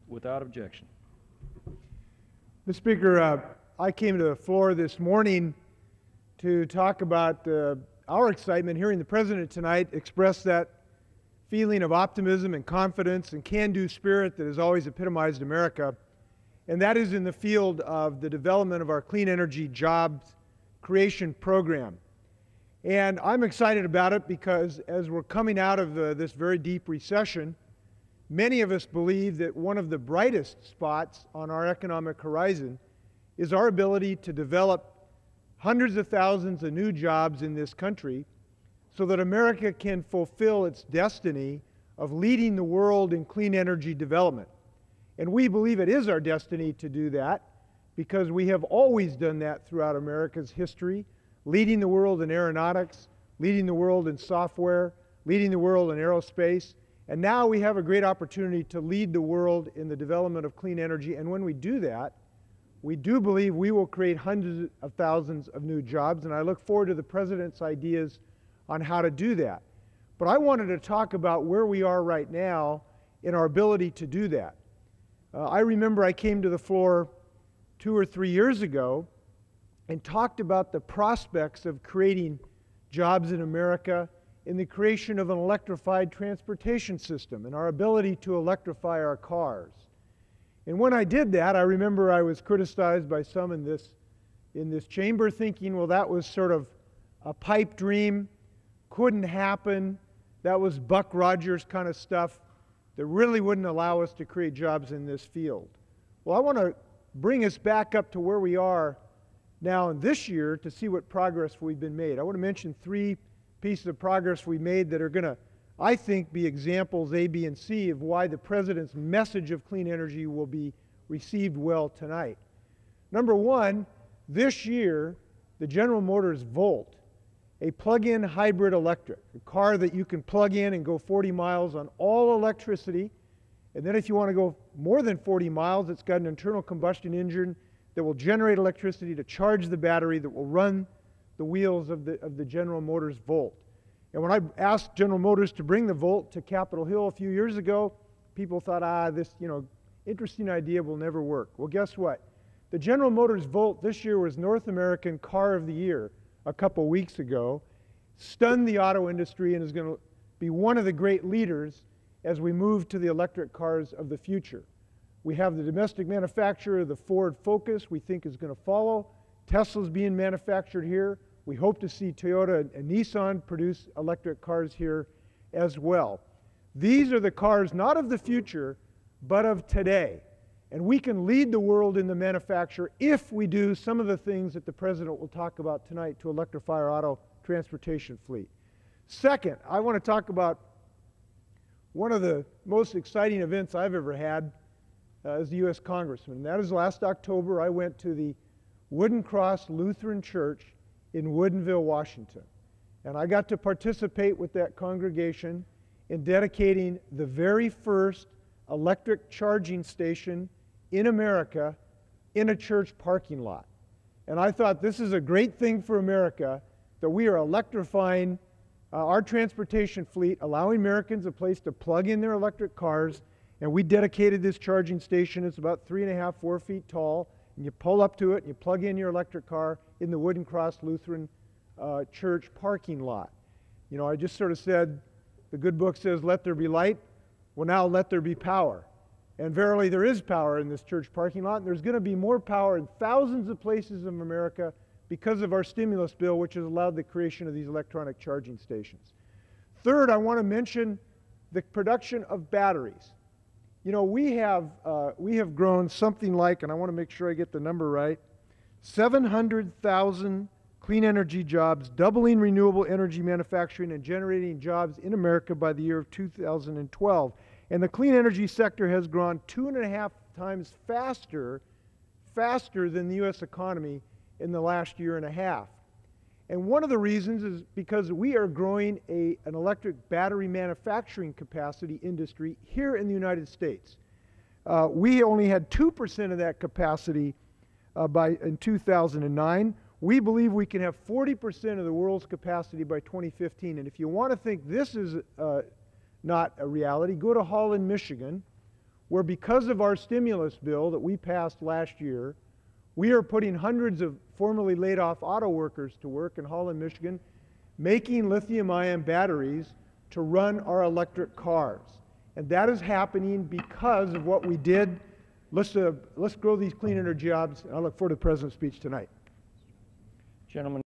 without objection. Mr. Speaker, I came to the floor this morning to talk about our excitement hearing the President tonight express that feeling of optimism and confidence and can-do spirit that has always epitomized America, and that is in the field of the development of our clean energy jobs creation program. And I'm excited about it because as we're coming out of this very deep recession, many of us believe that one of the brightest spots on our economic horizon is our ability to develop hundreds of thousands of new jobs in this country so that America can fulfill its destiny of leading the world in clean energy development. And we believe it is our destiny to do that because we have always done that throughout America's history, leading the world in aeronautics, leading the world in software, leading the world in aerospace. And now we have a great opportunity to lead the world in the development of clean energy. And when we do that, we do believe we will create hundreds of thousands of new jobs. And I look forward to the President's ideas on how to do that. But I wanted to talk about where we are right now in our ability to do that. I remember I came to the floor 2 or 3 years ago and talked about the prospects of creating jobs in America in the creation of an electrified transportation system and our ability to electrify our cars. And when I did that, I remember I was criticized by some in this chamber thinking, well, that was sort of a pipe dream, couldn't happen, that was Buck Rogers kind of stuff that really wouldn't allow us to create jobs in this field. Well, I want to bring us back up to where we are now in this year to see what progress we've been made. I want to mention 3 pieces of progress we made that are going to, I think, be examples A, B, and C of why the President's message of clean energy will be received well tonight. Number 1, this year, the General Motors Volt, a plug-in hybrid electric, a car that you can plug in and go 40 miles on all electricity, and then if you want to go more than 40 miles, it's got an internal combustion engine that will generate electricity to charge the battery that will run the wheels of the General Motors Volt. And when I asked General Motors to bring the Volt to Capitol Hill a few years ago, people thought, this interesting idea will never work. Well, guess what? The General Motors Volt this year was North American Car of the Year a couple weeks ago, stunned the auto industry, and is going to be one of the great leaders as we move to the electric cars of the future. We have the domestic manufacturer of the Ford Focus we think is going to follow. Tesla's being manufactured here. We hope to see Toyota and Nissan produce electric cars here as well. These are the cars not of the future, but of today. And we can lead the world in the manufacture if we do some of the things that the President will talk about tonight to electrify our auto transportation fleet. Second, I want to talk about one of the most exciting events I've ever had as a U.S. Congressman. And that is last October, I went to the Wooden Cross Lutheran Church in Woodinville, Washington. And I got to participate with that congregation in dedicating the very first electric charging station in America in a church parking lot. And I thought this is a great thing for America that we are electrifying our transportation fleet, allowing Americans a place to plug in their electric cars. And we dedicated this charging station. It's about 3.5, 4 feet tall. And you pull up to it and you plug in your electric car in the Wooden Cross Lutheran Church parking lot. You know, I just sort of said, the good book says, let there be light. Well, now let there be power. And verily there is power in this church parking lot. And there's going to be more power in thousands of places in America because of our stimulus bill, which has allowed the creation of these electronic charging stations. Third, I want to mention the production of batteries. You know, we have grown something like, and I want to make sure I get the number right, 700,000 clean energy jobs, doubling renewable energy manufacturing and generating jobs in America by the year of 2012. And the clean energy sector has grown 2.5 times faster than the U.S. economy in the last year and a half. And one of the reasons is because we are growing an electric battery manufacturing capacity industry here in the United States. We only had 2% of that capacity in 2009. We believe we can have 40% of the world's capacity by 2015. And if you want to think this is not a reality, go to Holland, Michigan, where because of our stimulus bill that we passed last year, we are putting hundreds of formerly laid off auto workers to work in Holland, Michigan, making lithium-ion batteries to run our electric cars. And that is happening because of what we did. Let's grow these clean energy jobs, and I look forward to the President's speech tonight. Gentleman.